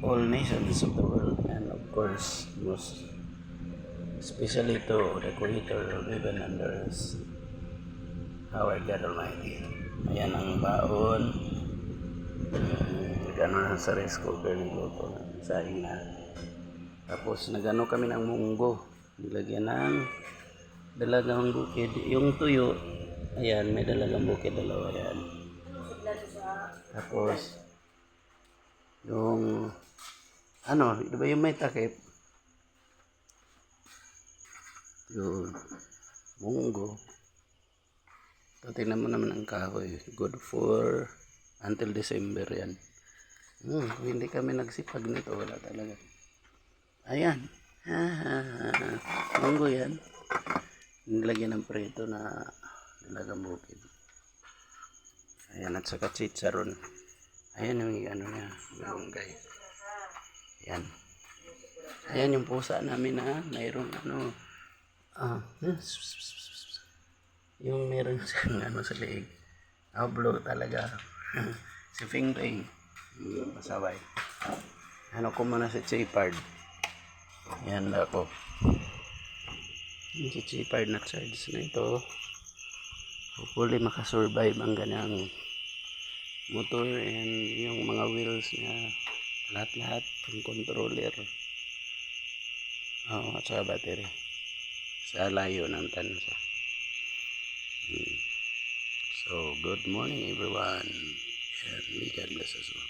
all nations of the world, and of course, most especially to the Creator of heaven and earth, our God Almighty. Ayan ang baon. Gano'n sa rice cooker ng luto ng saing na. Tapos nagano kami ng munggo. Nilagyan ng dalagang bukid. Yung tuyo, ayan, may dalagang bukid, dalawa yan. Tapos, yung, ano, di ba yung may takip? Yung munggo. So, tingnan mo naman ang kahoy. Good for until December yan. Kung hindi kami nagsipag nito, wala talaga. Ayan. Munggo yan. Nilagyan ng preto na dalagang bukid. Ayan, at saka chicharon. Ayan yung ano niya, malunggay. Ayan. Ayan yung pusa namin na mayroong ano. Yung meron siyang ano sa leeg. Blue talaga. Si Fing Fing. Masabay. Ano ko muna si Chipard. Yan ako. Yung si Chipard na charge na ito. Hopefully makasurvive ang ganyang motor and yung mga wheels niya. Lahat-lahat. Yung controller. At saka battery. Sa layo ng tansa. So, good morning everyone. And may God bless us all.